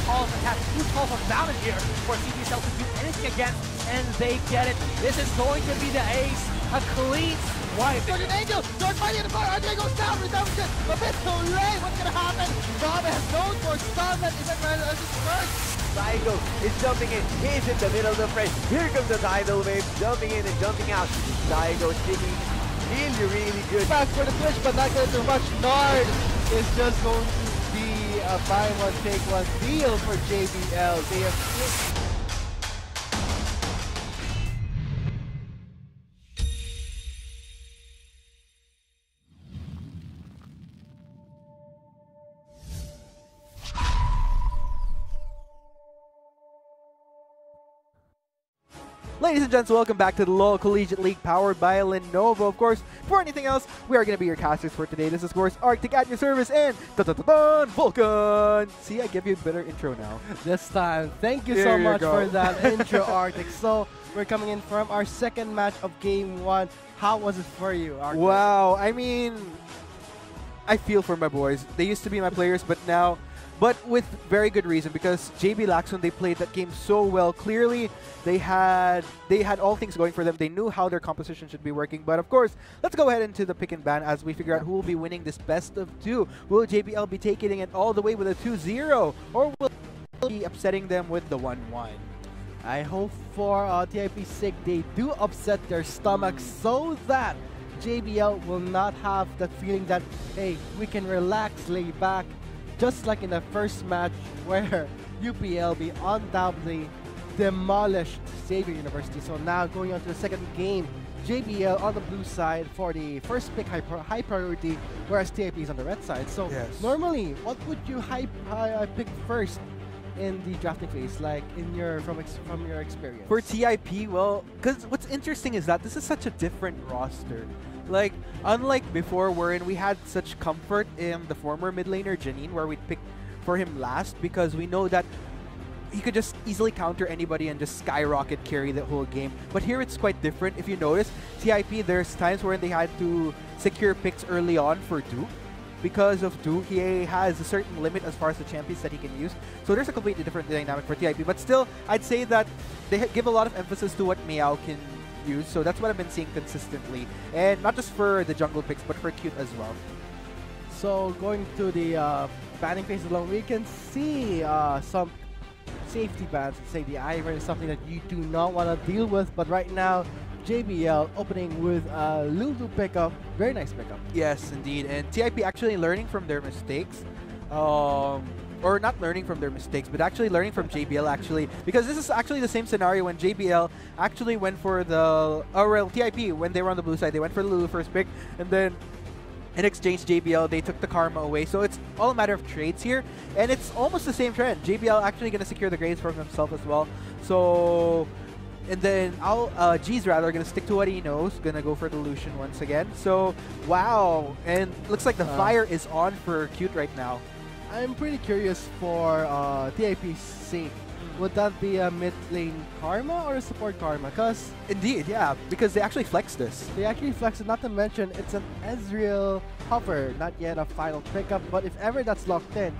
calls attack. 2 calls are valid here for CDSL to do anything against, and they get it. This is going to be the ace. A clean swipe. Guardian Angel, Dark Mighty in the fire, RJ goes down, redemption, a bit too late, what's gonna happen? Gabe has no more stun that isn't ready as his first. Daigo is jumping in, he's in the middle of the fray. Here comes the tidal wave, jumping in and jumping out. Daigo taking really good. Back for the Twitch, but not gonna do much. Nard is just going to be a buy one, take one deal for JBL. They have Ladies and gents, welcome back to the LoL Collegiate League powered by Lenovo. Of course, before anything else, we are going to be your casters for today. This is, of course, Arctic at your service and Vulcan. See, I give you a better intro now. this time. Thank you so much for that intro, Arctic. So, we're coming in from our second match of Game 1. How was it for you, Arctic? Wow, I mean, I feel for my boys. They used to be my players, but now... But with very good reason, because JB Laxon, they played that game so well. Clearly, they had all things going for them. They knew how their composition should be working. But of course, let's go ahead into the pick and ban as we figure out who will be winning this best of 2. Will JBL be taking it all the way with a 2-0? Or will be upsetting them with the 1-1? I hope for TIP's sake they do upset their stomachs so that JBL will not have that feeling that, hey, we can relax, lay back, just like in the first match where UPLB undoubtedly demolished Xavier University. So now going on to the second game, JBL on the blue side for the first pick high priority, whereas TIP is on the red side. So normally, what would you pick first in the drafting phase, like in your from your experience? For TIP, well, because what's interesting is that this is such a different roster. Like, unlike before, wherein we had such comfort in the former mid laner Janine, where we'd pick for him last because we know that he could just easily counter anybody and just skyrocket carry the whole game. But here it's quite different. If you notice, TIP, there's times where they had to secure picks early on for Duke. Because of Duke, he has a certain limit as far as the champions that he can use. So there's a completely different dynamic for TIP. But still, I'd say that they give a lot of emphasis to what Meow can use. So that's what I've been seeing consistently. And not just for the jungle picks, but for Cute as well. So going to the banning phase alone, we can see some safety bans. Say the Iron is something that you do not want to deal with. But right now, JBL opening with a Lulu pickup. Very nice pickup. Yes, indeed. And TIP actually learning from their mistakes. Or not learning from their mistakes, but actually learning from JBL actually. Because this is actually the same scenario when JBL actually went for the... Or well, TIP, when they were on the blue side, they went for the Lulu first pick. And then in exchange, JBL, they took the Karma away. So it's all a matter of trades here. And it's almost the same trend. JBL actually going to secure the grades for himself as well. So... And then G's rather gonna stick to what he knows, gonna go for the Lucian once again. So wow, and looks like the fire is on for Cute right now. I'm pretty curious for TIP's sake. Would that be a mid lane Karma or a support Karma? Because indeed, yeah, because they actually flex this. They actually flex it. Not to mention it's an Ezreal hover, not yet a final pickup. But if ever that's locked in,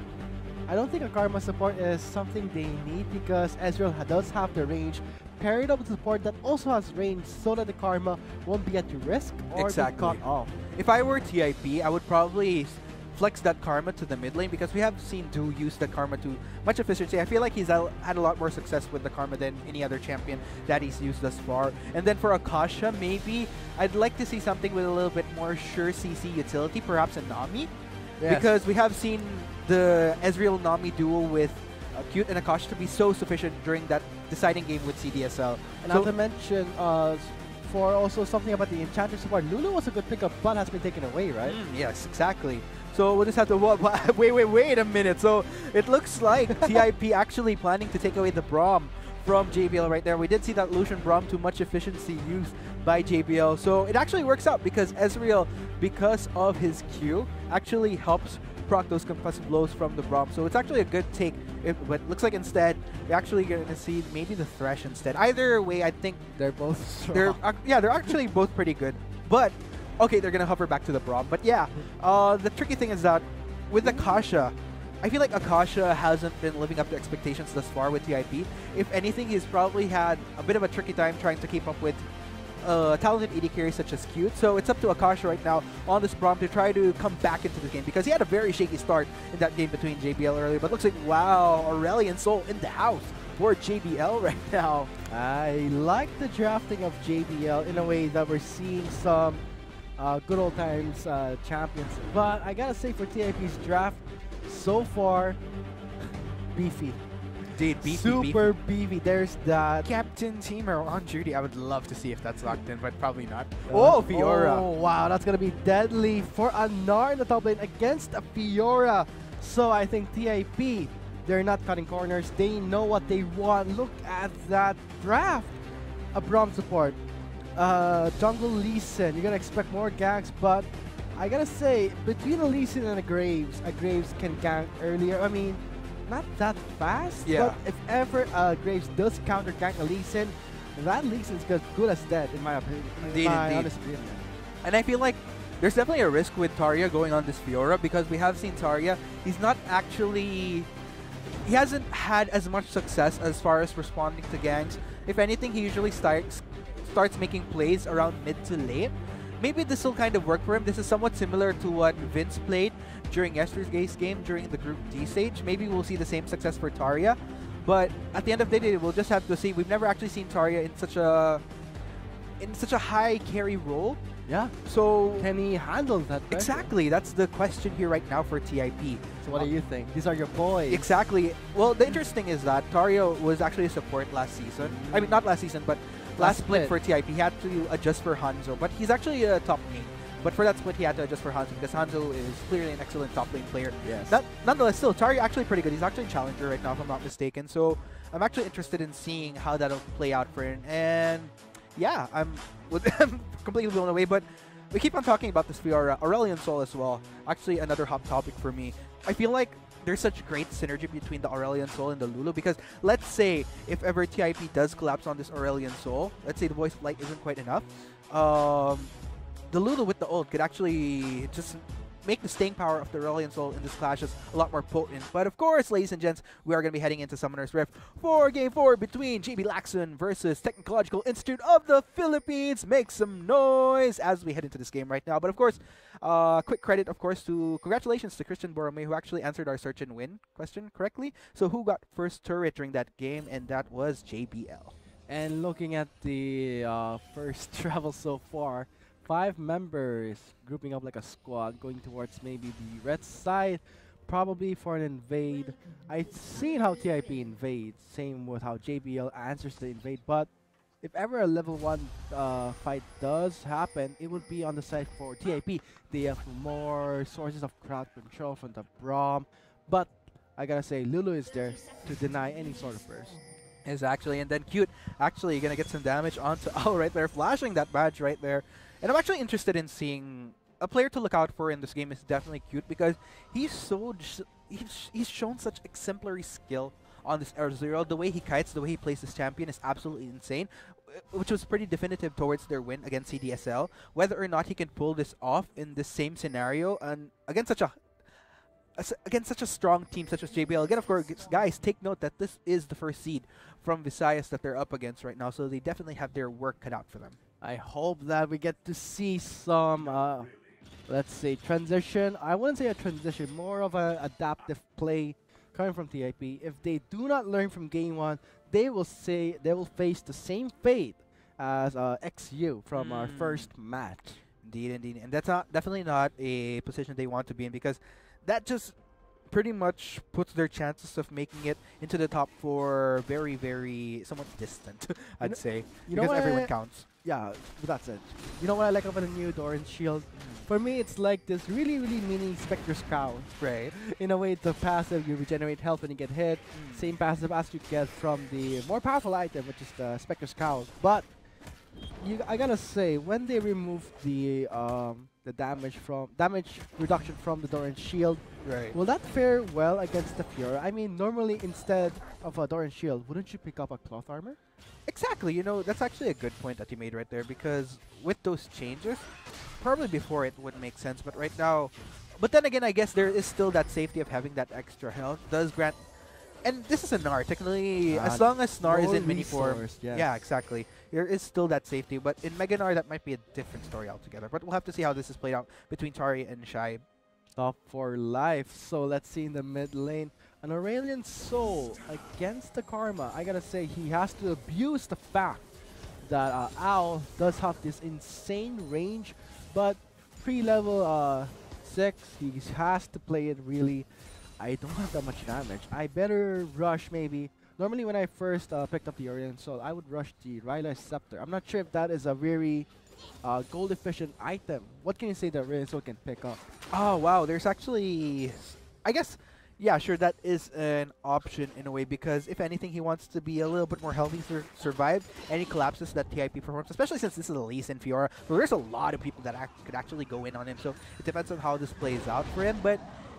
I don't think a Karma support is something they need because Ezreal does have the range. Pair it up with support that also has range so that the Karma won't be at risk or be caught off. If I were TIP, I would probably flex that Karma to the mid lane because we have seen Du use that Karma to much efficiency. I feel like he's had a lot more success with the Karma than any other champion that he's used thus far. And then for Akasha, maybe I'd like to see something with a little bit more sure CC utility, perhaps a Nami. Yes. Because we have seen the Ezreal Nami duel with Cute and Akasha to be so sufficient during that deciding game with CDSL. And not to mention, for also something about the Enchantress support, Lulu was a good pickup, but has been taken away, right? Yes, exactly. So we'll just have to wait a minute. So it looks like TIP actually planning to take away the Braum from JBL right there. We did see that Lucian Braum to much efficiency used by JBL. So it actually works out because Ezreal, because of his Q, actually helps proc those concussive blows from the Braum. So it's actually a good take. But looks like instead, we're actually going to see maybe the Thresh instead. Either way, I think they're both strong. They're actually both pretty good. But, okay, they're going to hover back to the Braum. But yeah, the tricky thing is that with the Kasha, I feel like Akasha hasn't been living up to expectations thus far with TIP. If anything, he's probably had a bit of a tricky time trying to keep up with talented AD carries such as Cute. So it's up to Akasha right now on this Braum to try to come back into the game because he had a very shaky start in that game between JBL earlier. But looks like, wow, Aurelion Sol in the house for JBL right now. I like the drafting of JBL in a way that we're seeing some good old times champions. But I gotta say for TIP's draft, so far, beefy. Indeed, beefy, Super beefy. There's that. Captain Teamer on duty. I would love to see if that's locked in, but probably not. Oh, Fiora. Oh, wow, that's gonna be deadly for Anar in the top lane against a Fiora. So I think TIP, they're not cutting corners. They know what they want. Look at that draft. A Braum support. Jungle Lee Sin. You're gonna expect more ganks, but I gotta say, between a Lee Sin and a Graves can gank earlier. I mean, not that fast, yeah. but if ever Graves does counter gank a Lee Sin, that Lee Sin is good as dead, in my opinion. Indeed, Honest opinion. And I feel like there's definitely a risk with Tarja going on this Fiora because we have seen Tarja. He's not actually... He hasn't had as much success as far as responding to ganks. If anything, he usually starts making plays around mid to late. Maybe this will kind of work for him. This is somewhat similar to what Vince played during yesterday's game during the Group D stage. Maybe we'll see the same success for Tarja. But at the end of the day, we'll just have to see. We've never actually seen Tarja in such a high carry role. Yeah. So Can he handle that pressure? exactly, that's the question here right now for TIP. So what do you think? These are your boys. Exactly. Well, the interesting is that Tarja was actually a support last season. I mean, not last season, but last split for TIP. He had to adjust for Hanzo, but he's actually a top lane. But for that split, he had to adjust for Hanzo because Hanzo is clearly an excellent top lane player. Yes. Nonetheless, still, Tarja actually pretty good. He's actually a challenger right now, if I'm not mistaken. So I'm actually interested in seeing how that'll play out for him. And yeah, I'm completely blown away. But we keep on talking about this Fiora, Aurelion Sol as well. Actually, another hot topic for me. I feel like there's such great synergy between the Aurelion Sol and the Lulu because let's say if ever TIP does collapse on this Aurelion Sol, let's say the Voice of Light isn't quite enough, the Lulu with the ult could actually just make the staying power of the Aurelion Sol in this clashes a lot more potent. But of course, ladies and gents, we are going to be heading into Summoner's Rift for Game 4 between JB Laxon versus Technological Institute of the Philippines. Make some noise as we head into this game right now. But of course, quick credit, of course, congratulations to Christian Borromeo, who actually answered our search and win question correctly. So who got first turret during that game? And that was JBL. And looking at the first travel so far, 5 members grouping up like a squad, going towards maybe the red side, probably for an invade. I've seen how TIP invades, same with how JBL answers the invade, but if ever a level 1 fight does happen, it would be on the side for TIP. They have more sources of crowd control from the Braum, but I gotta say, Lulu is there to deny any sort of burst. Is actually, and then Cute actually gonna get some damage onto Owl right there, flashing that badge right there. And I'm actually interested in seeing a player to look out for in this game is definitely Cute because he's shown such exemplary skill on this R0. The way he kites, the way he plays this champion is absolutely insane, which was pretty definitive towards their win against CDSL. Whether or not he can pull this off in the same scenario and against such a strong team such as JBL. Again, of course, guys, take note that this is the first seed from Visayas that they're up against right now, so they definitely have their work cut out for them. I hope that we get to see some, let's say, transition. I wouldn't say a transition, more of an adaptive play coming from TIP. If they do not learn from game 1, they will face the same fate as XU from our first match. Indeed. And that's definitely not a position they want to be in because that just pretty much puts their chances of making it into the top 4 very, very somewhat distant, I'd say, because everyone counts. Yeah, that's it. You know what I like about the new Doran Shield? For me, it's like this really, really mini Spectre's Crown. Right. In a way, the passive, you regenerate health when you get hit. Same passive as you get from the more powerful item, which is the Spectre's Crown. But I gotta say, when they remove the damage reduction from the Doran Shield, right, will that fare well against the Fiora? I mean, normally instead of a Doran Shield, wouldn't you pick up a cloth armor? Exactly. You know, that's actually a good point that you made right there because with those changes, probably before it would make sense, but right now, But then again, I guess there is still that safety of having that extra health. Does grant, and this is a Gnar. Technically, as long as Gnar is in mini form, yeah, exactly. There is still that safety. But in Mega Gnar, that might be a different story altogether. But we'll have to see how this is played out between Tari and Shai. Top for life. So let's see in the mid lane. An Aurelian Soul against the Karma. I gotta say, he has to abuse the fact that Owl does have this insane range, but pre-level 6, he has to play it really. I don't have that much damage. I better rush maybe. Normally when I first picked up the Aurelian Soul, I would rush the Rylai Scepter. I'm not sure if that is a very gold efficient item. What can you say that Aurelian Soul can pick up? Oh, wow. There's actually, I guess, yeah, sure, that is an option in a way, because if anything, he wants to be a little bit more healthy to survive any collapses that TIP performs, especially since this is a Lee Sin Fiora. So there's a lot of people that could actually go in on him, so it depends on how this plays out for him. But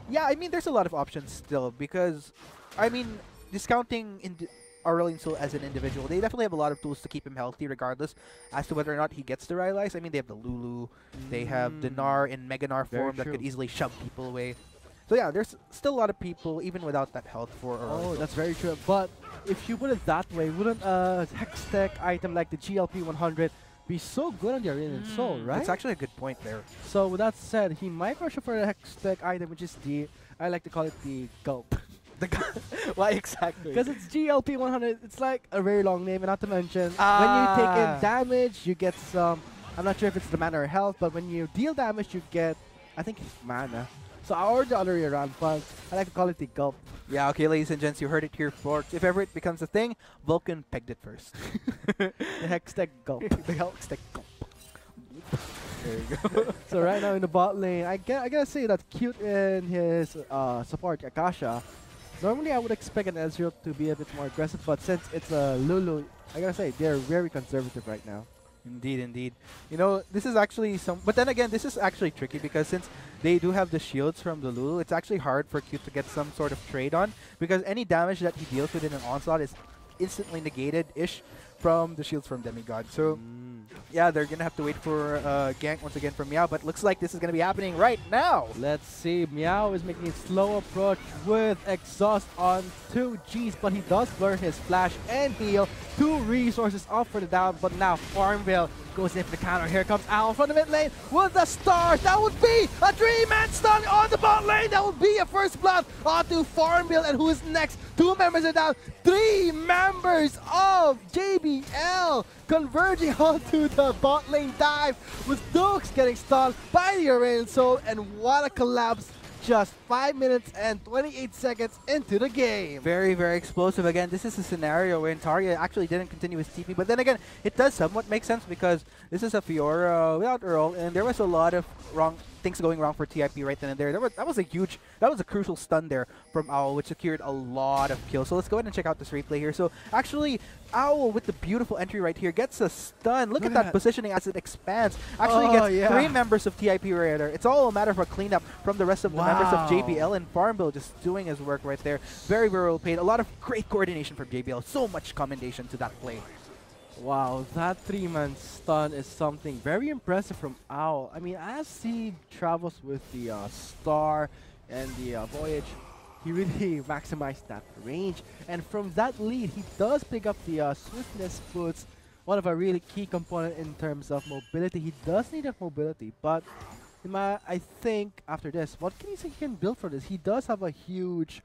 yeah, I mean, there's a lot of options still, because, I mean, discounting Aurelian Soul as an individual, they definitely have a lot of tools to keep him healthy regardless as to whether or not he gets the Rylai's. I mean, they have the Lulu, they have the Gnar in Mega Gnar form that could easily shove people away. So yeah, there's still a lot of people, even without that health for Aurelian Soul. That's very true. But if you put it that way, wouldn't a Hex Tech item like the GLP 100 be so good on the Aurelian Soul, right? That's actually a good point there. So with that said, he might rush for the Hex Tech item, which is the, I like to call it the Gulp. Why exactly? Because it's GLP 100. It's like a very long name, and not to mention, when you take in damage, you get some, I'm not sure if it's the mana or health, but when you deal damage, you get, I think it's mana. So or the other way around, but I like to call it the Gulp. Yeah, okay, ladies and gents, you heard it here first. If ever it becomes a thing, Vulcan pegged it first. The Hex Tech Gulp. The Hex Tech Gulp. There you go. So right now in the bot lane, I gotta say that cute in his support, Akasha. Normally I would expect an Ezreal to be a bit more aggressive, but since it's a Lulu, I gotta say, they're very conservative right now. Indeed, indeed. You know, this is actually but then again, this is actually tricky because since they do have the shields from the Lulu, it's actually hard for Q to get some sort of trade on, because any damage that he deals within an onslaught is instantly negated-ish from the shields from Demigod. So, yeah, they're gonna have to wait for gank once again from Meow, but looks like this is gonna be happening right now. Let's see, Meow is making a slow approach with exhaust on 2 Gs, but he does burn his flash and heal. 2 resources up for the down, but now Farmville goes in for the counter. Here comes Owl from the mid lane with the stars. That would be a 3-man stun on the bot lane. That would be a first blood onto Farmville. And who is next? 2 members are down. 3 members of JBL converging onto the bot lane dive, with Dukes getting stunned by the Aurelian Soul. And what a collapse just 5 minutes and 28 seconds into the game. Very, very explosive. Again, this is a scenario where Tarja actually didn't continue his TP, but then again, it does somewhat make sense because this is a Fiora without Earl, and there was a lot of things going wrong for TIP right then and there. That was a crucial stun there from Owl, which secured a lot of kills. So let's go ahead and check out this replay here. So actually, Owl with the beautiful entry right here gets a stun. Look at that positioning as it expands. Actually gets 3 members of TIP right there. It's all a matter of a cleanup from the rest of the members of JBL, and Farmville just doing his work right there. Very, very well played. A lot of great coordination from JBL. So much commendation to that play. Wow, that 3-man stun is something very impressive from Owl. I mean, as he travels with the Star and the Voyage, he really maximized that range. And from that lead, he does pick up the Swiftness Boots, one of a really key component in terms of mobility. He does need that mobility, but I think after this, what can you say he can build for this? He does have a huge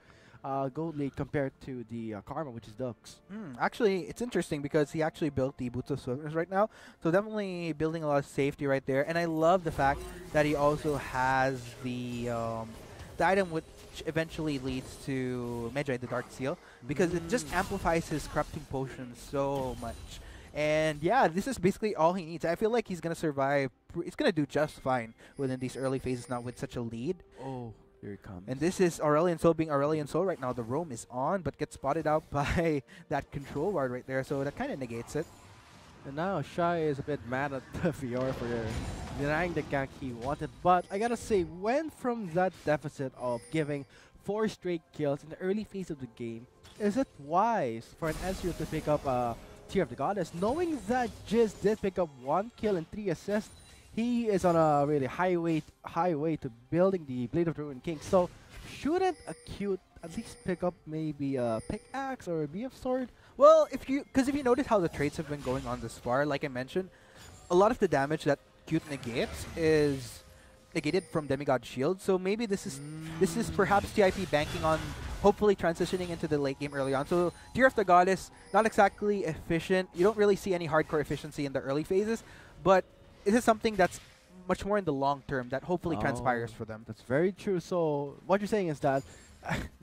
gold lead compared to the Karma, which is Dux. Actually, it's interesting because he actually built the Boots of Swiftness right now. So definitely building a lot of safety right there. And I love the fact that he also has the item which eventually leads to Medjay, the Dark Seal, because it just amplifies his Corrupting Potion so much. And yeah, this is basically all he needs. I feel like he's going to survive. He's going to do just fine within these early phases now with such a lead. Oh. Here it comes. And this is Aurelian Soul being Aurelian Soul right now. The roam is on, but gets spotted out by that control ward right there, so that kind of negates it. And now Shai is a bit mad at the Fiora for denying the gank he wanted, but I gotta say, went from that deficit of giving 4 straight kills in the early phase of the game, is it wise for an Ezreal to pick up a Tear of the Goddess, knowing that Jizz did pick up 1 kill and 3 assists he is on a really highway to building the Blade of the Ruined King. So shouldn't a Cute at least pick up maybe a pickaxe or a BF sword? Well, if you notice how the traits have been going on this far, like I mentioned, a lot of the damage that Cute negates is negated from Demigod Shield. So maybe this is perhaps TIP banking on hopefully transitioning into the late game early on. So Tear of the Goddess, not exactly efficient. You don't really see any hardcore efficiency in the early phases, but this is something that's much more in the long term that hopefully transpires for them. That's very true. So what you're saying is that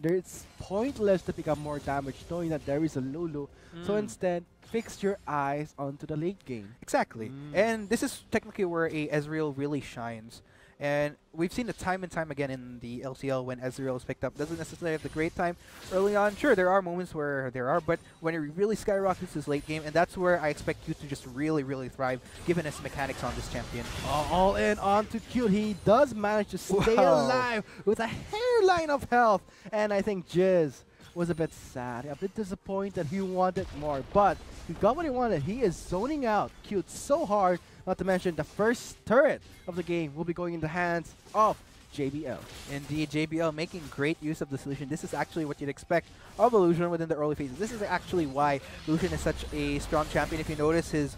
it's pointless to pick up more damage knowing that there is a Lulu. So instead, fix your eyes onto the late game. Exactly. And this is technically where a Ezreal really shines. And we've seen it time and time again in the LCL when Ezreal is picked up. Doesn't necessarily have the great time early on. Sure, there are moments where there are, but when it really skyrockets his late game, and that's where I expect Cute to just really, really thrive, given his mechanics on this champion. All in onto Cute. He does manage to stay alive with a hairline of health. And I think Jizz was a bit sad, a bit disappointed. He wanted more, but he got what he wanted. He is zoning out Cute so hard. Not to mention the first turret of the game will be going in the hands of JBL. Indeed, JBL making great use of the solution. This is actually what you'd expect of a Lucian within the early phases. This is actually why Lucian is such a strong champion. If you notice his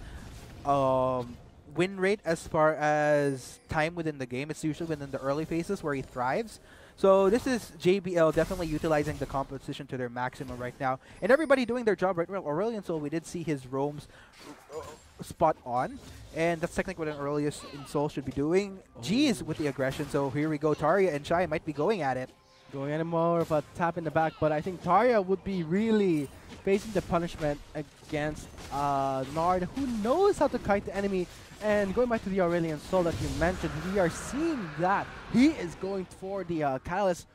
win rate as far as time within the game, it's usually within the early phases where he thrives. So this is JBL definitely utilizing the competition to their maximum right now. And everybody doing their job right well. Aurelion Sol, we did see his roams spot on. And that's technically what an earliest in Soul should be doing. Jeez with the aggression. So here we go. Tarya and Shai might be going at it. Going at more of a tap in the back. But I think Tarya would be really facing the punishment against Nard, who knows how to kite the enemy. And going back to the Aurelion Sol that you mentioned, we are seeing that he is going for the Catalyst,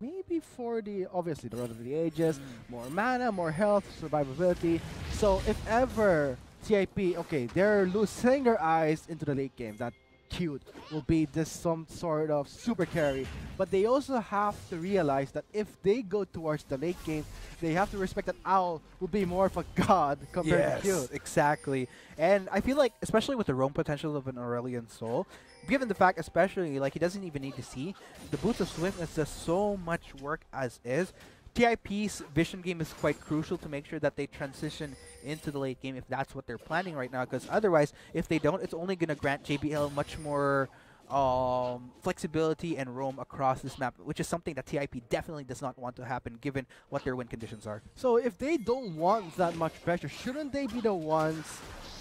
maybe for the, obviously, the Road of the Ages, more mana, more health, survivability. So if ever TIP, okay, they're losing their eyes into the late game, that Cute will be this some sort of super carry. But they also have to realize that if they go towards the late game, they have to respect that Owl will be more of a god compared to Cute. Exactly. And I feel like, especially with the roam potential of an Aurelion Soul, given the fact especially, like, he doesn't even need to see, the Boots of Swiftness does so much work as is. TIP's vision game is quite crucial to make sure that they transition into the late game if that's what they're planning right now, because otherwise, if they don't, it's only going to grant JBL much more flexibility and roam across this map, which is something that TIP definitely does not want to happen given what their win conditions are. So if they don't want that much pressure, shouldn't they be the ones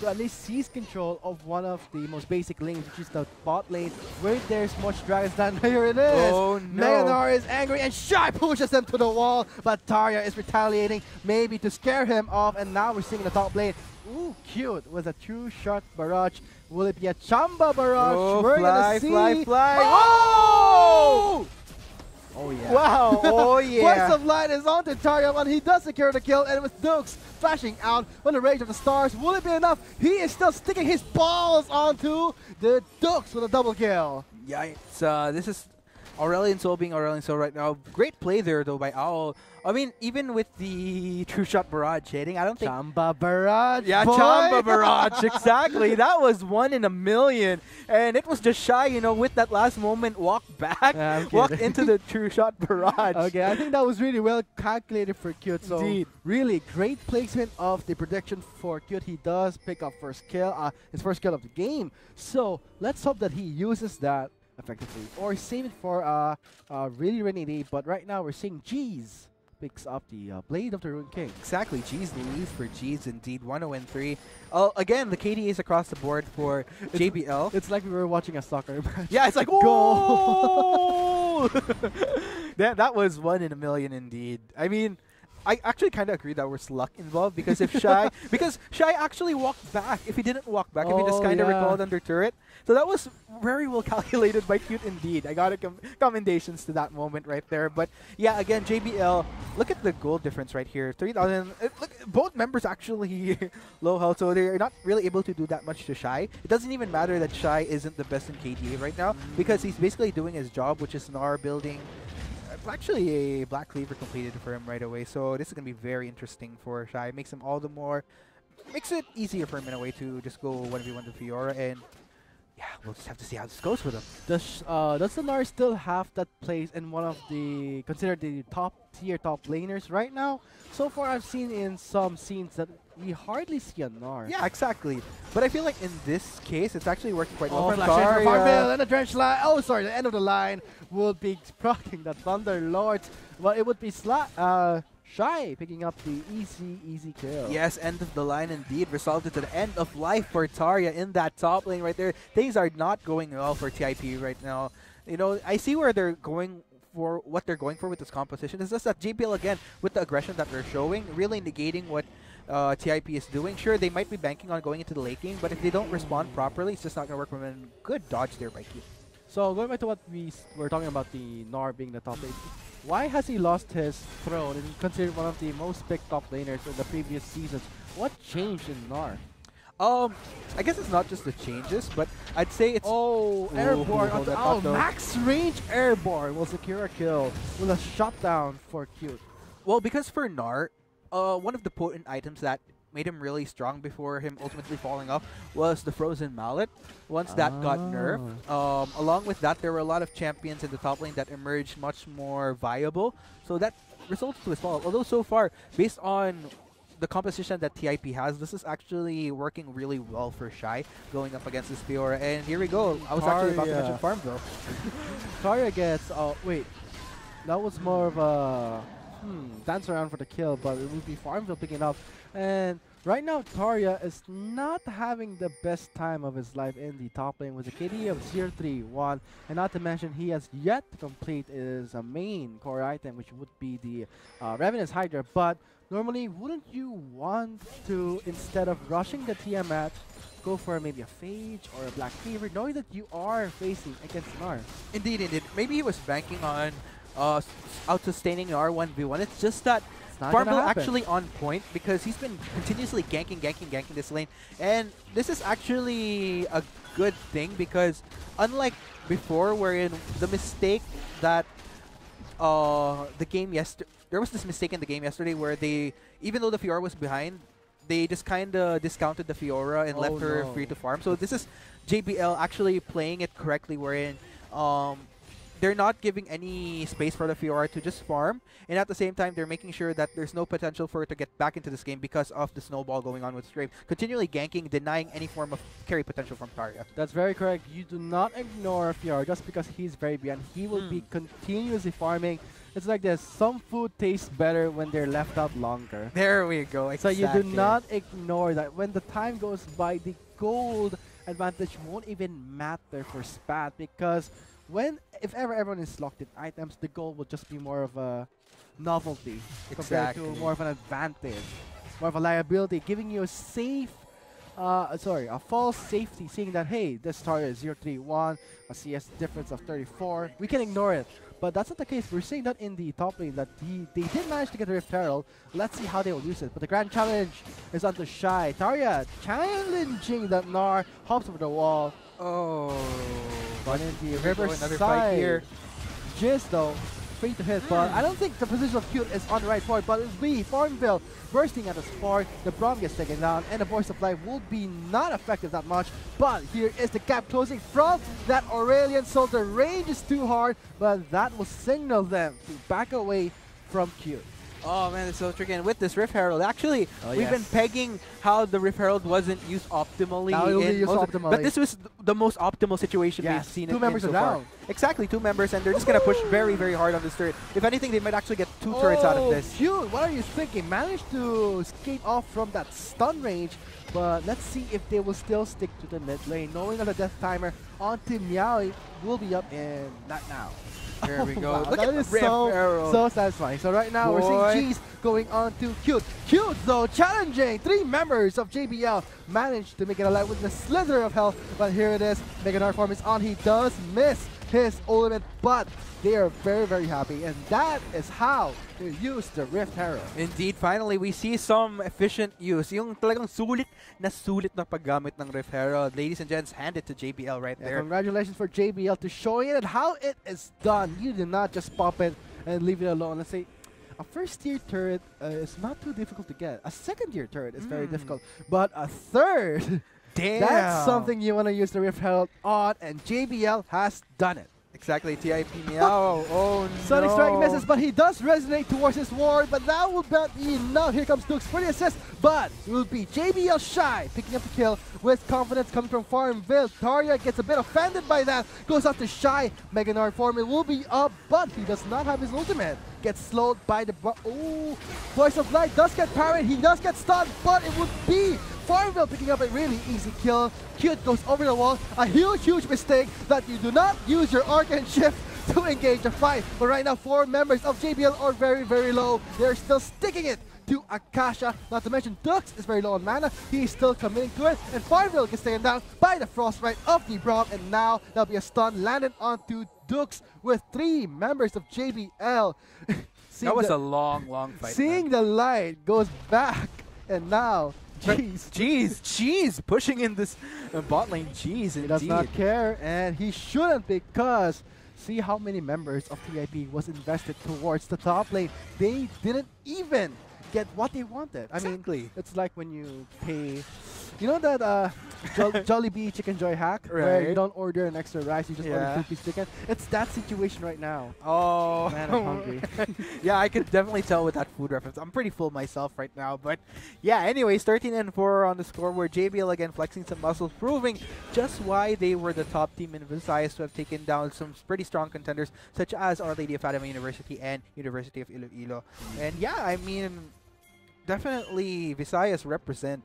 to at least seize control of one of the most basic lanes, which is the bot lane, where there's much dragons than here it is. Oh no. Meganar is angry and Shai pushes him to the wall, but Tarya is retaliating, maybe to scare him off, and now we're seeing the top lane. Ooh, Cute with a true shot barrage. Will it be a Chamba barrage? Oh, we're fly, gonna see. fly. Oh! Oh yeah. Wow! Oh yeah. Voice of Light is on to Tarya, and he does secure the kill, and with Dukes flashing out on the Rage of the Stars, will it be enough? He is still sticking his balls onto the Dukes with a double kill. Yikes. This is Aurelion Sol being Aurelion Sol right now. Great play there, though, by Owl. I mean, even with the True Shot Barrage hitting, I don't think... Chamba Barrage, Yeah, boy. Chamba Barrage, exactly. That was 1 in a million. And it was just Shai, you know, with that last moment, walk back, walk into the True Shot Barrage. Okay, I think that was really well calculated for Cute. So Indeed. really great placement of the prediction for Cute. He does pick up his first kill of the game. So let's hope that he uses that effectively, or save it for really rainy day. But right now we're seeing G's picks up the Blade of the Ruined King. Exactly, G's leads for G's indeed, 1-0-3. Again, the KDAs across the board for JBL. It's like we were watching a soccer match. Yeah, it's like, Goal! that was 1 in a million indeed. I mean, I actually kind of agree that there's luck involved, because if Shai, because Shai actually walked back. If he didn't walk back, if he just kind of recalled under turret, so that was very well calculated by Cute indeed. I got to commendations to that moment right there. But yeah, again, JBL, look at the goal difference right here, 3,000. Look, both members actually low health, so they're not really able to do that much to Shai. It doesn't even matter that Shai isn't the best in KDA right now, because he's basically doing his job, which is Gnar building. Actually, a Black Cleaver completed for him right away, so this is going to be very interesting for Shai. Makes him all the more, makes it easier for him in a way to just go 1v1 to Fiora, and yeah, we'll just have to see how this goes with him. Does the Nar still have that place in one of the considered the top tier top laners right now? So far, I've seen in some scenes that we hardly see a Nar. Yeah, exactly. But I feel like in this case, it's actually working quite well Oh, for flash in for Tarja. Farmville, and the Drench line. Oh, sorry, the end of the line would be proccing the Thunder Lords. Well, it would be Shy picking up the easy kill. Yes, end of the line indeed. Resulted to the end of life for Tarja in that top lane right there. Things are not going well for TIP right now. You know, I see where they're going for what they're going for with this composition. It's just that JBL again, with the aggression that they're showing, really negating what TIP is doing. Sure, they might be banking on going into the late game, but if they don't respond properly, it's just not going to work for them. Good dodge there by Q. So going back to what we were talking about, the Nar being the top lane, why has he lost his throne and considered one of the most picked top laners in the previous seasons? What changed in Nar? I guess it's not just the changes, but I'd say it's... Airborne. hold that Oh, thought, though. max range airborne will secure a kill with a shutdown for Cute. Well, because for Nar, one of the potent items that made him really strong before him ultimately falling off was the Frozen Mallet. Once that got nerfed, along with that, there were a lot of champions in the top lane that emerged much more viable. So that resulted to his fall. Although so far, based on the composition that TIP has, this is actually working really well for Shy going up against this Fiora. And here we go. I was actually about to mention Farmville. Tarja gets... wait. That was more of a... dance around for the kill, but it would be Farmville picking up. And right now, Tarja is not having the best time of his life in the top lane with a KD of 0-3-1. And not to mention, he has yet to complete his main core item, which would be the Revenant's Hydra. But normally, wouldn't you want to, instead of rushing the Tiamat, go for maybe a Phage or a Black Fever, knowing that you are facing against Nar? Indeed, indeed. Maybe he was banking on out-sustaining R1v1. It's just that Farmville actually on point because he's been continuously ganking this lane. And this is actually a good thing because unlike before wherein the mistake that there was this mistake in the game yesterday where they, even though the Fiora was behind, they just kind of discounted the Fiora and left her free to farm. So this is JBL actually playing it correctly wherein they're not giving any space for the Fiora to just farm, and at the same time, they're making sure that there's no potential for her to get back into this game because of the snowball going on with Strafe. Continually ganking, denying any form of carry potential from Tarja. That's very correct. You do not ignore Fiora just because he's very behind. He will be continuously farming. It's like this. Some food tastes better when they're left out longer. There we go. Exactly. So you do not ignore that. When the time goes by, the gold advantage won't even matter for Spat because if ever everyone is locked in items, the goal will just be more of a novelty compared to more of an advantage, more of a liability, giving you a safe, a false safety, seeing that, hey, this target is 0-3-1, a CS difference of 34. We can ignore it. But that's not the case. We're seeing that in the top lane that they did manage to get the Rift Herald. Let's see how they will use it. But the grand challenge is onto Shy. Tarja challenging that Nar, hops over the wall. But in the Riverside here. Jizz though, free to hit, but I don't think the position of Cute is on the right for it, but it'll be Farmville bursting at the spark, the Braum gets taken down, and the Voice of Life will be not effective that much, but here is the gap closing from that Aurelion, so the range is too hard, but that will signal them to back away from Cute. Oh man, it's so tricky. And with this Rift Herald, actually, we've been pegging how the Rift Herald wasn't used optimally. Now it will be used optimally. But this was the most optimal situation we've seen. Two members so are far. down. Exactly, 2 members, and they're just going to push very, very hard on this turret. If anything, they might actually get 2 turrets out of this. Cute, what are you thinking? Managed to skate off from that stun range, but let's see if they will still stick to the mid lane, knowing that the death timer on Team Meow will be up in not now. There we go. Wow, Look that at is the so satisfying. So right now we're seeing G's going on to Cute. Cute though challenging 3 members of JBL. Managed to make it alive with the slither of health, but here it is. Mega Nar form is on. He does miss his ultimate, but they are very, very happy, and that is how to use the Rift Herald. Indeed, finally, we see some efficient use. Yung talagang sulit na paggamit ng Rift Herald. Ladies and gents, hand it to JBL right there. Congratulations for JBL to showing it how it is done. You do not just pop it and leave it alone. Let's say a first-tier turret is not too difficult to get. A second-tier turret is very difficult, but a third Damn. That's something you want to use the Rift Herald on, and JBL has done it. Exactly, TIP meow. Oh no. Sonic Strike misses, but he does resonate towards his ward, but that will not be enough. Here comes Dukes for the assist, but it will be JBL Shy picking up the kill with confidence coming from Farmville. Tarya gets a bit offended by that, goes after Shy. Mega Nard Farmville will be up, but he does not have his ultimate. Gets slowed by the... Oh, Voice of Light does get parried, he does get stunned, but it would be Farmville picking up a really easy kill. Cute goes over the wall. A huge mistake that you do not use your Arcane Shift to engage a fight. But right now, 4 members of JBL are very low. They're still sticking it to Akasha. Not to mention, Dux is very low on mana. He's still committing to it. And Farmville gets taken down by the Frostbite of the Braum. And now there'll be a stun landed onto Dux with 3 members of JBL. That was a long fight. Seeing the light goes back. And now... Jeez, pushing in this bot lane. Jeez, he does not care, and he shouldn't, because see how many members of TIP was invested towards the top lane. They didn't even get what they wanted. I mean, it's like when you pay, you know that Jollibee Chicken Joy hack, where you don't order an extra rice, you just order 2-piece chicken. It's that situation right now. Oh, man, I'm hungry. Yeah, I could definitely tell with that food reference. I'm pretty full myself right now, but yeah. Anyways, 13-4 on the scoreboard. JBL again flexing some muscles, proving just why they were the top team in Visayas to have taken down some pretty strong contenders such as Our Lady of Fatima University and University of Iloilo. And yeah, I mean, definitely Visayas represent.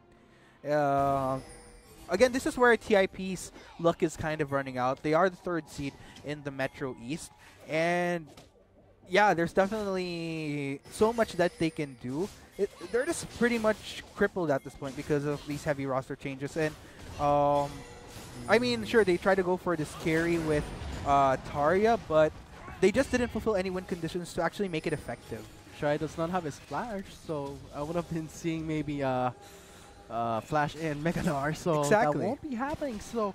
Again, this is where TIP's luck is kind of running out. They are the 3rd seed in the Metro East. And yeah, there's definitely so much that they can do. They're just pretty much crippled at this point because of these heavy roster changes. And I mean, sure, they try to go for this carry with Tarya, but they just didn't fulfill any win conditions to actually make it effective. Shy does not have his flash, so I would have been seeing maybe Flash in Mega Nard, so that won't be happening. So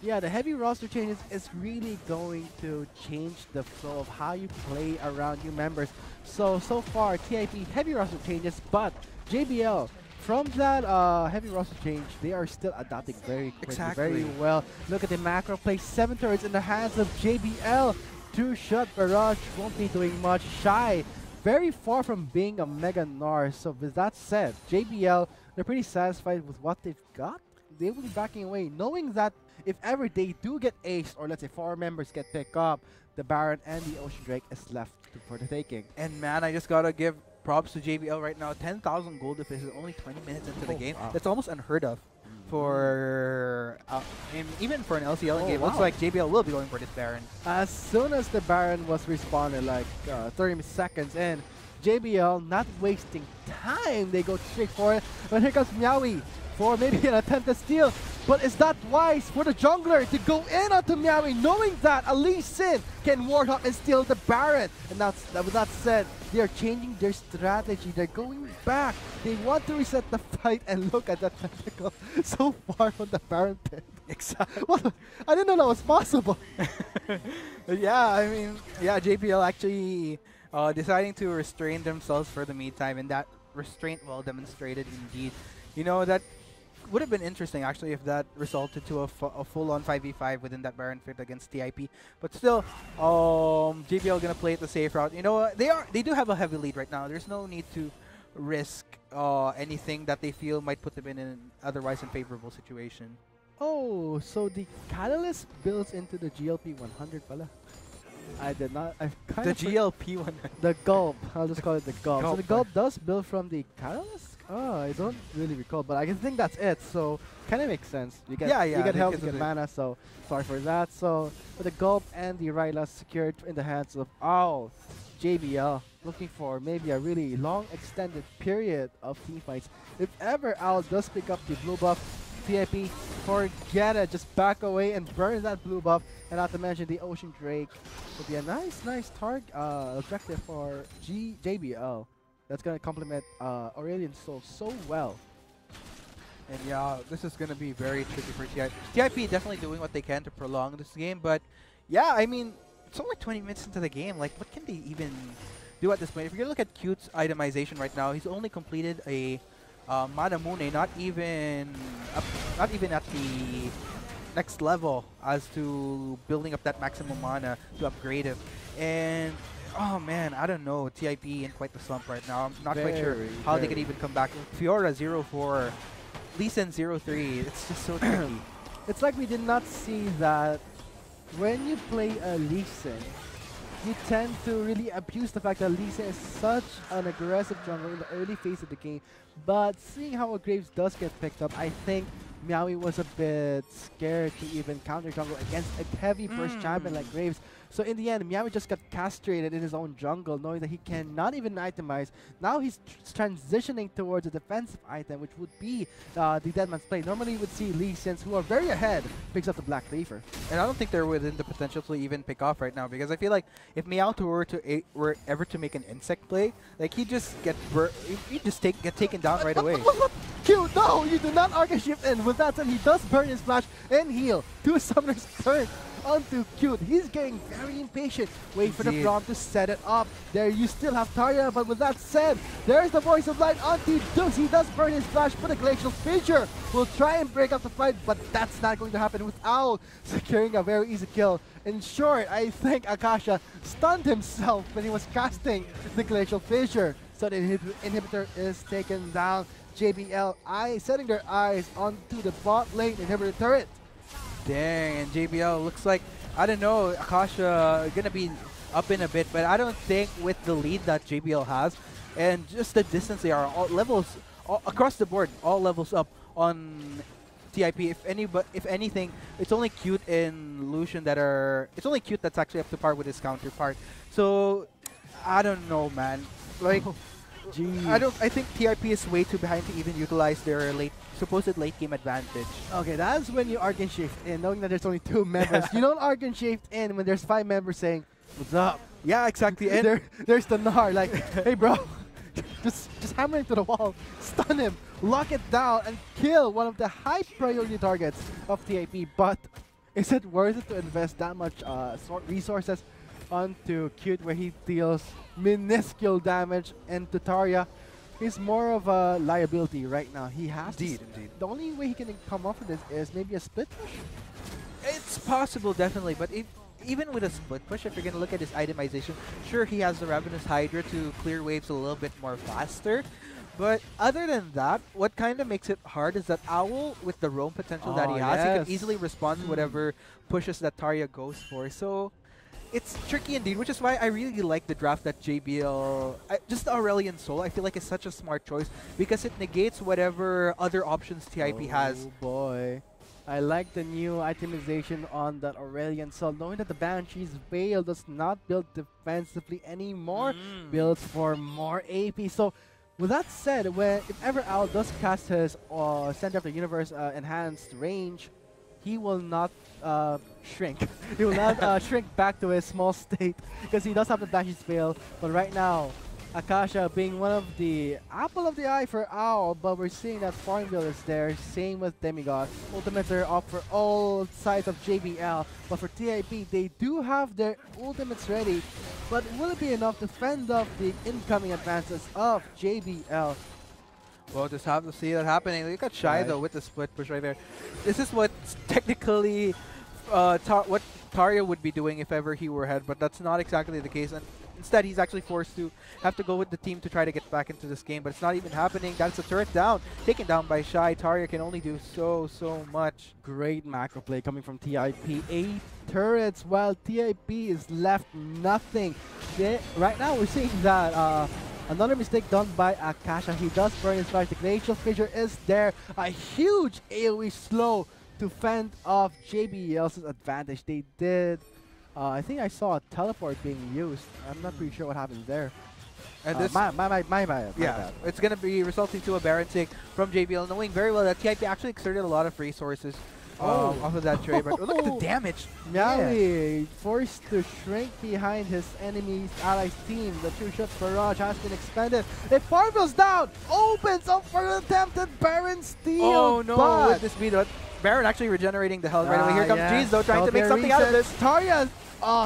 yeah, the heavy roster changes is really going to change the flow of how you play around new members. So far TIP heavy roster changes, but JBL from that heavy roster change, they are still adapting very quickly, very well. Look at the macro play, 7 turrets in the hands of JBL. 2-shot barrage won't be doing much. Shy very far from being a Mega Nard. So with that said, JBL, they're pretty satisfied with what they've got. They will be backing away, knowing that if ever they do get aced, or let's say 4 members get picked up, the Baron and the Ocean Drake is left for the taking. And man, I just gotta give props to JBL right now. 10,000 gold deficit only 20 minutes into the game. Wow. That's almost unheard of for even for an LCL game. Looks like JBL will be going for this Baron. As soon as the Baron was respawned, like 30 seconds in, JBL not wasting time, they go straight for it. But here comes Meowie for maybe an attempted steal. But is that wise for the jungler to go in onto Meowie, knowing that Ali Sin can ward up and steal the Baron? And with that said, they are changing their strategy. They're going back. They want to reset the fight, and look at that tentacle so far from the Baron pit. Exactly. Well, I didn't know that was possible. Yeah, I mean, yeah, JBL actually deciding to restrain themselves for the meantime, and that restraint well demonstrated indeed. You know, that would have been interesting actually if that resulted to a full-on 5v5 within that Baron fit against TIP. But still, JBL gonna play it the safe route. You know, they do have a heavy lead right now. There's no need to risk anything that they feel might put them in an otherwise unfavorable situation. Oh, so the Catalyst builds into the GLP 100 pala. I did not. I kind the of GLP 100. The Gulp. I'll just call it the Gulp. So the Gulp. Gulp does build from the Catalyst? Oh, I don't really recall, but I can think that's it. So kind of makes sense. You get you get help, you get mana. So sorry for that. So with the Gulp and the Ryla secured in the hands of JBL, looking for maybe a really long extended period of team fights. If ever Owl does pick up the blue buff, TIP, forget it. Just back away and burn that blue buff. And not to mention the Ocean Drake would be a nice target objective for JBL. That's going to complement Aurelion Soul so well. And yeah, this is going to be very tricky for TIP. TIP definitely doing what they can to prolong this game. But yeah, I mean, it's only 20 minutes into the game. Like, what can they even do at this point? If you look at Cute's itemization right now, he's only completed a Manamune not even at the next level as to building up that maximum mana to upgrade him. And oh man, I don't know. TIP in quite the slump right now. I'm not quite sure how they could even come back. Fiora 0-4, Lee Sin 0-3. It's just so tricky. It's like we did not see that when you play a Lee Sin, you tend to really abuse the fact that Lee Sin is such an aggressive jungler in the early phase of the game. But seeing how a Graves does get picked up, I think Meowie was a bit scared to even counter jungle against a heavy first champion like Graves. So in the end, Meowie just got castrated in his own jungle, knowing that he cannot even itemize. Now he's transitioning towards a defensive item, which would be the Deadman's Play. Normally you would see Lee Sins, who are very ahead, picks up the Black Reaver. And I don't think they're within the potential to even pick off right now, because I feel like if Meowth were ever to make an insect play, like he just get taken down right away. Q, no, you do not Arcane Shift in. With that said, he does burn his flash and heal. Two summoners turn onto Cute. He's getting very impatient. Wait for the prompt to set it up. There you still have Tarya, but with that said, there's the Voice of Light onto Dux. He does burn his flash, but the Glacial Fissure will try and break up the fight, but that's not going to happen with Owl securing a very easy kill. In short, I think Akasha stunned himself when he was casting the Glacial Fissure. So the inhibitor is taken down. JBL setting their eyes onto the bot lane inhibitor turret. Dang, and JBL looks like, I don't know, Akasha gonna be up in a bit, but I don't think with the lead that JBL has and just the distance they are, all levels across the board, all levels up on TIP. If anything, it's only Cute and Lucian it's only Cute that's actually up to par with his counterpart. So I don't know, man. Like, I think TIP is way too behind to even utilize their supposed late game advantage. Okay, that's when you Arcane Shift in, knowing that there's only 2 members. You don't Arcane Shift in when there's 5 members saying, "What's up?" Yeah, exactly. And there's the Nar, like, "Hey, bro, just hammer into the wall, stun him, lock it down, and kill one of the high priority targets of TIP." But is it worth it to invest that much resources onto Cute, where he deals minuscule damage, and to Tarya, he's more of a liability right now. He has indeed. The only way he can come off of this is maybe a split push. It's possible, definitely, but even with a split push, if you're going to look at his itemization, sure, he has the Ravenous Hydra to clear waves a little bit more faster. But other than that, what kind of makes it hard is that Owl, with the roam potential that he has, he can easily respond to whatever pushes that Tarya goes for. So it's tricky indeed, which is why I really like the draft that JBL, just the Aurelion Soul, I feel like is such a smart choice because it negates whatever other options TIP has. Oh boy. I like the new itemization on that Aurelion Soul, knowing that the Banshee's Veil does not build defensively anymore, builds for more AP. So with that said, if ever Owl does cast his Center of the Universe enhanced range, he will not shrink. He will not shrink back to his small state because he does have the Banshee's Veil. But right now, Akasha being one of the apple of the eye for Owl, but we're seeing that Farmville is there. Same with Demigod. Ultimates are up for all sides of JBL, but for TIP, they do have their ultimates ready. But will it be enough to fend off the incoming advances of JBL? We'll just have to see that happening. Look at Shy though with the split push right there. This is what technically what Tarya would be doing if ever he were ahead, but that's not exactly the case. And instead, he's actually forced to have to go with the team to try to get back into this game, but it's not even happening. That's a turret down, taken down by Shy. Tarya can only do so much. Great macro play coming from TIP. 8 turrets, while TIP is left nothing. Right now, we're seeing that another mistake done by Akasha. He does burn his flash. The Glacial Fissure is there. A huge AoE slow to fend off JBL's advantage. They did. I think I saw a teleport being used. I'm not pretty sure what happened there. And this, my bad. It's going to be resulting to a Baron take from JBL, knowing very well that TIP actually exerted a lot of resources off of that trade. But look at the damage. Meowie forced to shrink behind his enemy's allies team. The True Shot barrage has been expanded. If Farmville's down, opens up for an attempted Baron steal. Oh no, with this speed, Baron actually regenerating the health right away. Here comes Jeez though, trying to make something out of this. Tarya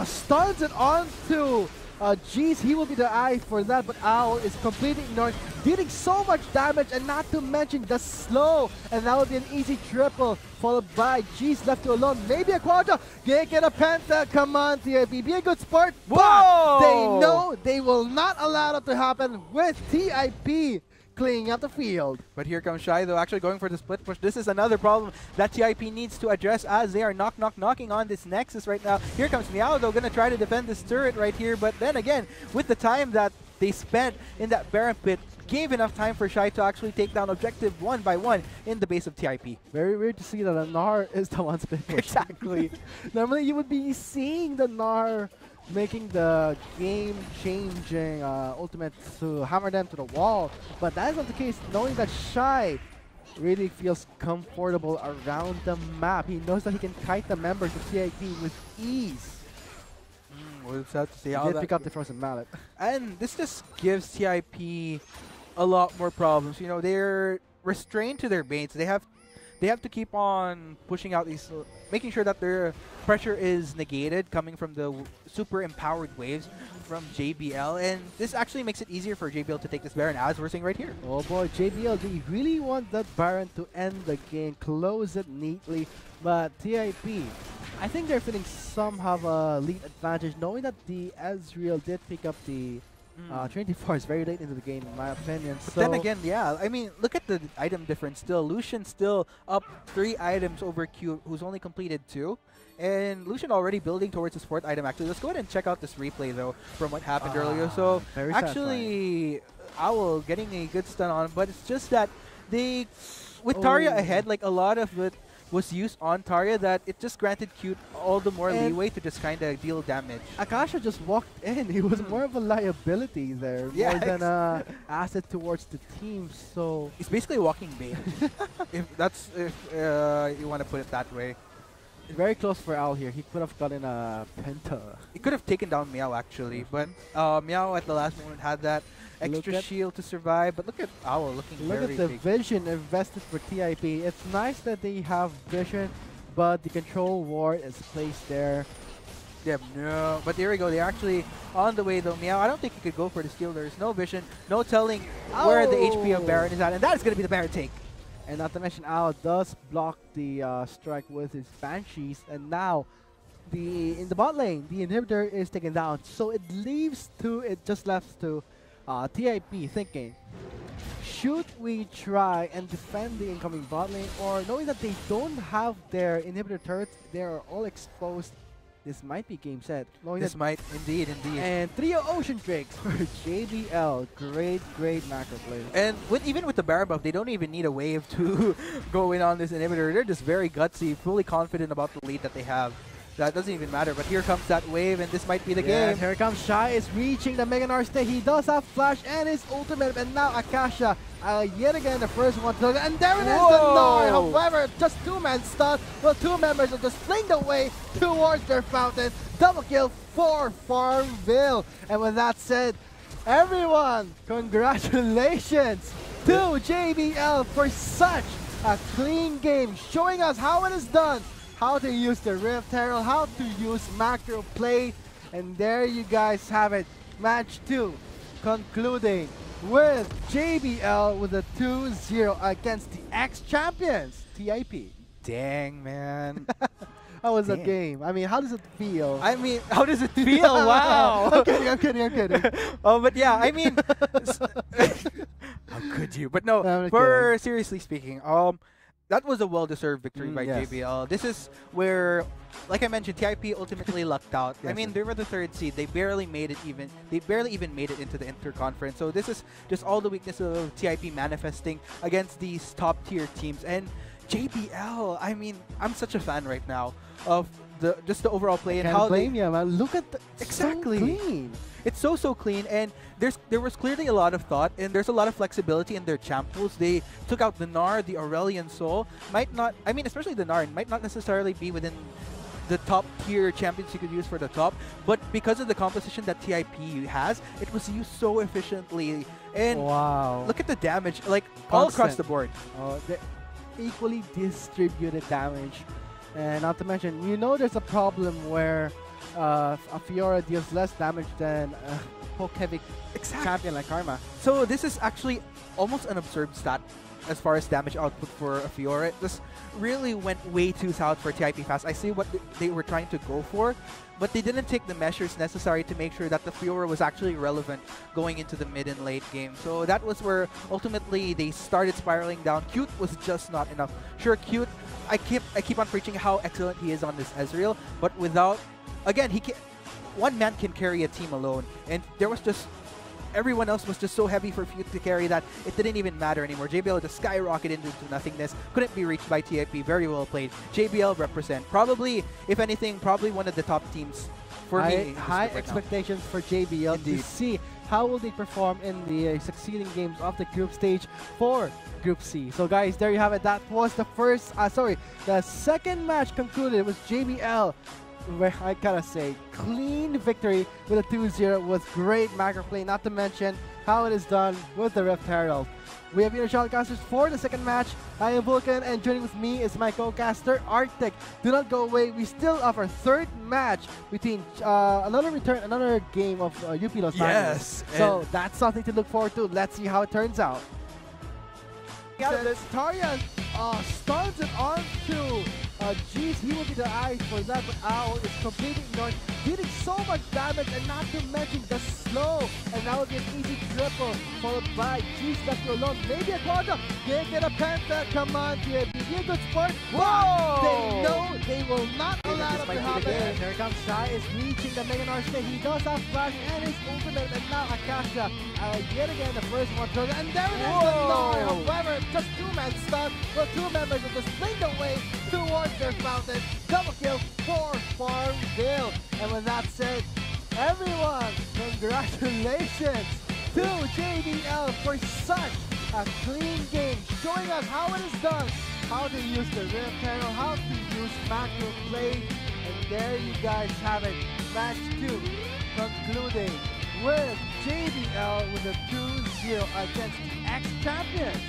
stuns it onto Jeez, he will be the eye for that, but Owl is completely ignored, dealing so much damage, and not to mention the slow, and that will be an easy triple, followed by Jeez left to alone, maybe a quadra, can't get a penta, come on TIP, be a good sport, but they know they will not allow that to happen with TIP cleaning up the field. But here comes Shy, though, actually going for the split push. This is another problem that TIP needs to address as they are knocking on this Nexus right now. Here comes Meow, though, going to try to defend this turret right here. But then again, with the time that they spent in that Baron Pit, gave enough time for Shy to actually take down objective one by one in the base of TIP. Very weird to see that a Gnar is the one split push. Exactly. Normally you would be seeing the Gnar making the game-changing ultimate to hammer them to the wall, but that is not the case, knowing that Shy really feels comfortable around the map. He knows that he can kite the members of TIP with ease. We'll have to see how He that did pick up the frozen mallet. And this just gives TIP a lot more problems. You know, they're restrained to their baits. They have to keep on pushing out these, making sure that their pressure is negated coming from the super empowered waves from JBL, and this actually makes it easier for JBL to take this Baron, as we're seeing right here. Oh boy, JBL, they really want that Baron to end the game, close it neatly, but TIP, I think they're feeling some have a lead advantage, knowing that the Ezreal did pick up the Trinity Force very late into the game, in my opinion. But then again, yeah, I mean, look at the item difference still. Lucian still up 3 items over Q, who's only completed 2. And Lucian already building towards his 4th item, actually. Let's go ahead and check out this replay, though, from what happened earlier. So, actually, Owl getting a good stun on, but it's just that they, with Tarya ahead, like, a lot of it was used on Tarya that it just granted Cute all the more leeway to just kind of deal damage. Akasha just walked in. He was more of a liability there, more than an asset towards the team. So he's basically a walking bait, if you want to put it that way. Very close for Owl here. He could have gotten a penta. He could have taken down Meow actually, but Meow at the last moment had that extra shield to survive. But look at Owl looking very big. Look at the vision invested for TIP. It's nice that they have vision, but the control ward is placed there. Yeah, no. But there we go. They're actually on the way though. Meow, I don't think he could go for the steal. There's no vision, no telling where the HP of Baron is at, and that is going to be the Baron take. And not to mention, Owl does block the strike with his Banshees, and now in the bot lane, the inhibitor is taken down. So it just left to TIP thinking, should we try and defend the incoming bot lane, or knowing that they don't have their inhibitor turrets, they are all exposed. This might be game set. This might, indeed. And 3-0 Ocean Drakes for JBL. Great macro play. And even with the Baron buff, they don't even need a wave to go in on this inhibitor. They're just very gutsy, fully confident about the lead that they have. That doesn't even matter, but here comes that wave, and this might be the game. Here comes Shy, is reaching the Mega Gnar state. He does have Flash and his ultimate, and now Akasha, yet again the first one to look, and there it is, the Gnar. However, just 2-man stun. Well, 2 members are just flinged away towards their fountain. Double kill for Farmville. And with that said, everyone, congratulations to JBL for such a clean game, showing us how it is done. How to use the Rift Herald, how to use macro play, and there you guys have it. Match 2 concluding with JBL with a 2-0 against the ex-champions, TIP. Dang, man. How was that game? I mean, how does it feel? I mean, how does it feel? Wow. I'm kidding. Oh, but yeah, I mean, how could you? But no, for seriously speaking, that was a well-deserved victory by JBL. This is where, like I mentioned, TIP ultimately lucked out. I mean, they were the 3rd seed. They barely made it even. They barely even made it into the Interconference. So this is just all the weakness of TIP manifesting against these top-tier teams. And JBL, I mean, I'm such a fan right now of just the overall play and how blame you, man. Look at exactly so clean. It's so clean, and there was clearly a lot of thought, and there's a lot of flexibility in their champ pools. They took out the Gnar, the Aurelion Soul. Especially the Gnar, might not necessarily be within the top tier champions you could use for the top, but because of the composition that TIP has, it was used so efficiently. And look at the damage, like all across the board. The equally distributed damage. And not to mention, there's a problem where a Fiora deals less damage than a poke-heavy champion like Karma. So this is actually almost an absurd stat as far as damage output for a Fiora. This really went way too south for TIP Fast. I see what they were trying to go for, but they didn't take the measures necessary to make sure that the Fiora was actually relevant going into the mid and late game. So that was where ultimately they started spiraling down. Cute was just not enough. Sure, Cute, I keep on preaching how excellent he is on this Ezreal, but without, again, one man can carry a team alone, and there was just everyone else was just so heavy for Cute to carry that it didn't even matter anymore. JBL just skyrocketed into nothingness, couldn't be reached by TIP. Very well played. JBL represent. Probably, if anything, probably one of the top teams for me. High expectations for JBL. Indeed. To see how will they perform in the succeeding games of the group stage for Group C. So guys, there you have it. That was the second match concluded. It was JBL, where I gotta say, clean victory with a 2-0 was great macro play, not to mention how it is done with the Rift Herald. We have been your shoutcasters for the second match. I am Vulcan, and joining with me is my co-caster, Arctic. Do not go away. We still have our third match between another game of UP Los Angeles. Yes. So that's something to look forward to. Let's see how it turns out. Tarja starts it on to Jeez, he will be the eyes for that, but Owl is completely ignored, dealing so much damage, and not to mention the slow, and that would be an easy triple, followed by Jeez left alone, maybe a quadra, can't get a penta, come on, TIP, be a good sport. Whoa! They know they will not allow it to happen. Here comes Shai, is reaching the Mega Narcissist, he does have flash and his ultimate, and now Akasha, yet again the first one trigger, and there it is, the Nord. However, just two-man stuck, well, two members will just blink away towards their fountain. Double kill for Farmville. And with that said, everyone, congratulations to JBL for such a clean game, showing us how it is done, how to use the Rift Herald, how to use macro play. And there you guys have it, match 2 concluding with JBL with a 2-0 against the ex-champions.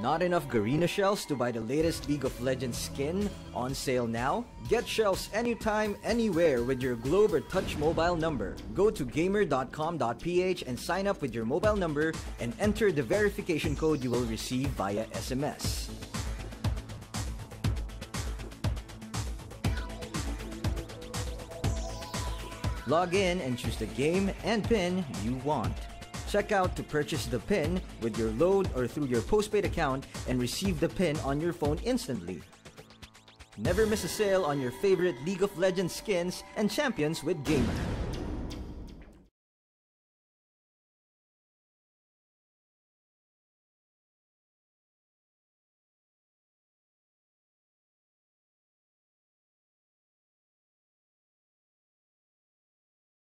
Not enough Garena shells to buy the latest League of Legends skin? On sale now? Get shells anytime, anywhere with your Globe or Touch mobile number. Go to gamer.com.ph and sign up with your mobile number and enter the verification code you will receive via SMS. Log in and choose the game and pin you want. Check out to purchase the pin with your load or through your postpaid account and receive the pin on your phone instantly. Never miss a sale on your favorite League of Legends skins and champions with Gamer.